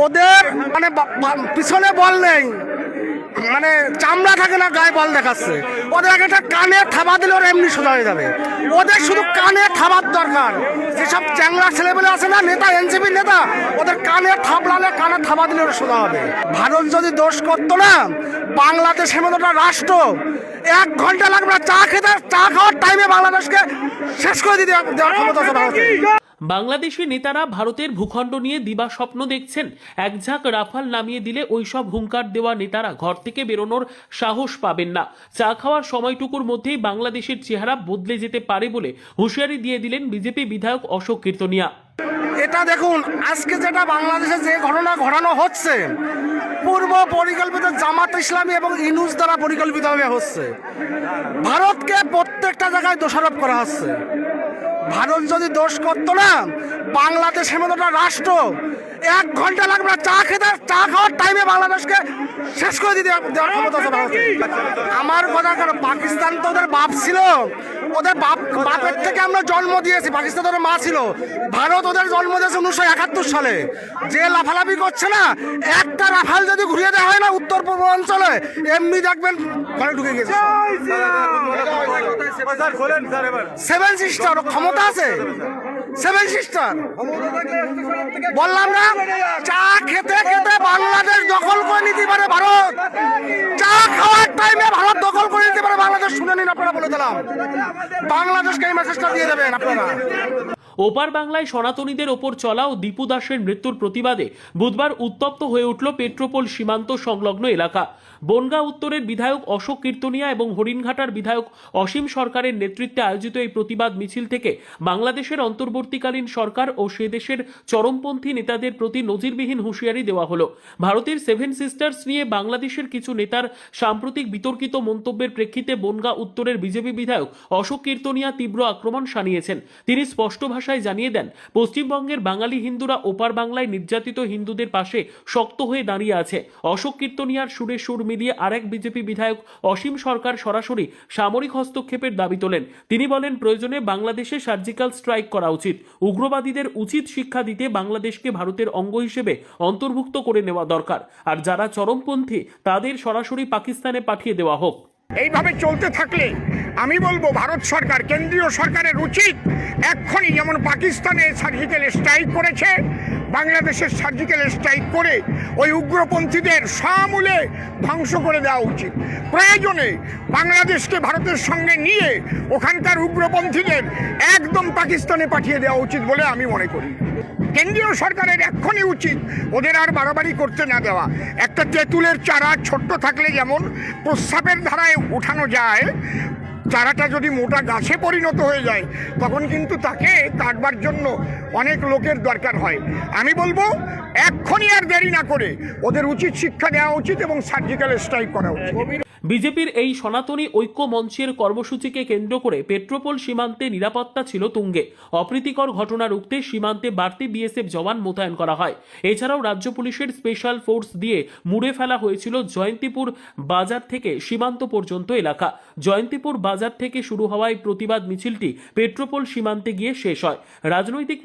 ওদের মানে পিছনে বল নেই, মানে চামড়া থাকে না, গায়ে বল দেখাচ্ছে। ওদের একটা কানে থাবা দিলে ওরা এমনি সোজা হয়ে যাবে। ওদের শুধু কানে থাবার দরকার। যেসব চ্যাংড়া ছেলেবেলে আছে না, নেতা, এনসিপির নেতা, ওদের কানে থাবলালে, কানে থাবা দিলে ওরা সোজা হবে। ভারত যদি দোষ করতো না, বাংলাদেশের মতো একটা রাষ্ট্র 1 ঘন্টা লাগবে না, চা খাওয়ার টাইমে বাংলাদেশকে শেষ করে দিতে দেওয়ার ক্ষমতা আছে ভারতের। বাংলাদেশি নেতারা ভারতের ভূখণ্ড নিয়ে দিবা স্বপ্ন দেখছেন। এক ঝাঁক রাফাল নামিয়ে দিলে ওইসব হুঙ্কার দেওয়া নেতারা ঘর থেকে বেরোনোর সাহস পাবেন না। চা খাওয়ার সময়টুকুর মধ্যেই বাংলাদেশের চেহারা বদলে যেতে পারে বলে হুঁশিয়ারি দিয়ে দিলেন বিজেপি বিধায়ক অশোক কীর্তনিয়া। এটা দেখুন, আজকে যেটা বাংলাদেশে যে ঘটনা ঘটানো হচ্ছে, পূর্ব পরিকল্পিত জামাত ইসলামী এবং ইনুস দ্বারা পরিকল্পিতভাবে হচ্ছে। ভারতকে প্রত্যেকটা জায়গায় দোষারোপ করা হচ্ছে। ভারত যদি দোষ করতো না, বাংলাদেশের মতো একটা রাষ্ট্র 1 ঘন্টা লাগবে না, চা খাওয়ার টাইমে বাংলাদেশকে শেষ করে দিতে দেওয়ার ক্ষমতা আছে ভারতের। আমার কথা কারণ পাকিস্তান তো ওদের বাপ ছিল, ওদের বাপের থেকে আমরা জন্ম দিয়েছি। পাকিস্তান ওদের মা ছিল। ভারত ওদের জন্ম দিয়েছে 1971 সালে। যে লাফালাফি করছে না, একটা রাফাল যদি ঘুরিয়ে দেওয়া হয় না উত্তর পূর্ব অঞ্চলে, এমনি দেখবেন ঘরে ঢুকে গেছে। 7 সিস্টার ক্ষমতা আছে, 7 সিস্টার। বললাম না, চা খেতে খেতে বাংলাদেশ দখল করে নিতে পারে ভারত। চা খাওয়ার টাইমে ভারত দখল করে নিতে পারে বাংলাদেশ। শুনে নিন, আপনারা বলে দিলাম, বাংলাদেশকে এই মেসেজটা দিয়ে দেবেন আপনারা। ওপার বাংলায় সনাতনীদের ওপর চলা ও দীপু দাসের মৃত্যুর প্রতিবাদে বুধবার উত্তপ্ত হয়ে উঠল পেট্রোপোল সীমান্ত সংলগ্ন এলাকা। বনগাঁ উত্তরের বিধায়ক অশোক কীর্তনিয়া এবং হরিণঘাটার বিধায়ক অসীম সরকারের নেতৃত্বে আয়োজিত এই প্রতিবাদ মিছিল থেকে বাংলাদেশের অন্তর্বর্তীকালীন সরকার ও সে দেশের চরমপন্থী নেতাদের প্রতি নজিরবিহীন হুঁশিয়ারি দেওয়া হলো। ভারতের 7 সিস্টার্স নিয়ে বাংলাদেশের কিছু নেতার সাম্প্রতিক বিতর্কিত মন্তব্যের প্রেক্ষিতে বনগাঁ উত্তরের বিজেপি বিধায়ক অশোক কীর্তনিয়া তীব্র আক্রমণ শানিয়েছেন। তিনি স্পষ্ট ভাষায় জানিয়ে দেন, পশ্চিমবঙ্গের বাঙালি হিন্দুরা ওপার বাংলায় নির্যাতিত হিন্দুদের পাশে শক্ত হয়ে দাঁড়িয়ে আছে। অশোক কীর্তনিয়ার সুরে সুর মিলিয়ে আরেক বিজেপি বিধায়ক অসীম সরকার সরাসরি সামরিক হস্তক্ষেপের দাবি তোলেন। তিনি বলেন, প্রয়োজনে বাংলাদেশে সার্জিক্যাল স্ট্রাইক করা উচিত। উগ্রবাদীদের উচিত শিক্ষা দিতে বাংলাদেশকে ভারতের অঙ্গ হিসেবে অন্তর্ভুক্ত করে নেওয়া দরকার। আর যারা চরমপন্থী তাদের সরাসরি পাকিস্তানে পাঠিয়ে দেওয়া হোক। এইভাবে চলতে থাকলে আমি বলবো ভারত সরকার, কেন্দ্রীয় সরকারের উচিত এক্ষুনি, যেমন পাকিস্তানে সার্জিক্যাল স্ট্রাইক করেছে, বাংলাদেশের সার্জিক্যাল স্ট্রাইক করে ওই উগ্রপন্থীদের সমূলে ধ্বংস করে দেওয়া উচিত। প্রয়োজনে বাংলাদেশকে ভারতের সঙ্গে নিয়ে ওখানকার উগ্রপন্থীদের একদম পাকিস্তানে পাঠিয়ে দেওয়া উচিত বলে আমি মনে করি। কেন্দ্রীয় সরকারের এক্ষুনি উচিত ওদের আর বাড়াবাড়ি করতে না দেওয়া। একটা তেঁতুলের চারা ছোট্ট থাকলে যেমন প্রস্রাবের ধারায় উঠানো যায়, চারাটা যদি মোটা গাছে পরিণত হয়ে যায় তখন কিন্তু তাকে কাটবার জন্য অনেক লোকের দরকার হয়। আমি বলবো এক্ষুনি আর দেরি না করে ওদের উচিত শিক্ষা দেওয়া উচিত এবং সার্জিক্যাল স্ট্রাইক করা উচিত। বিজেপির এই সনাতনী ঐক্য মঞ্চের কর্মসূচিকে কেন্দ্র করে পেট্রোপোল সীমান্তে নিরাপত্তা ছিল তুঙ্গে। অপ্রীতিকর ঘটনা রুখতে সীমান্তে বাড়তি বিএসএফ জওয়ান মোতায়েন করা হয়। এছাড়াও রাজ্য পুলিশের স্পেশাল ফোর্স দিয়ে মুড়ে ফেলা হয়েছিল জয়ন্তীপুর বাজার থেকে সীমান্ত পর্যন্ত এলাকা। জয়ন্তীপুর বাজার থেকে শুরু হওয়া এই প্রতিবাদ মিছিলটি পেট্রোপোল সীমান্তে গিয়ে শেষ হয়। রাজনৈতিক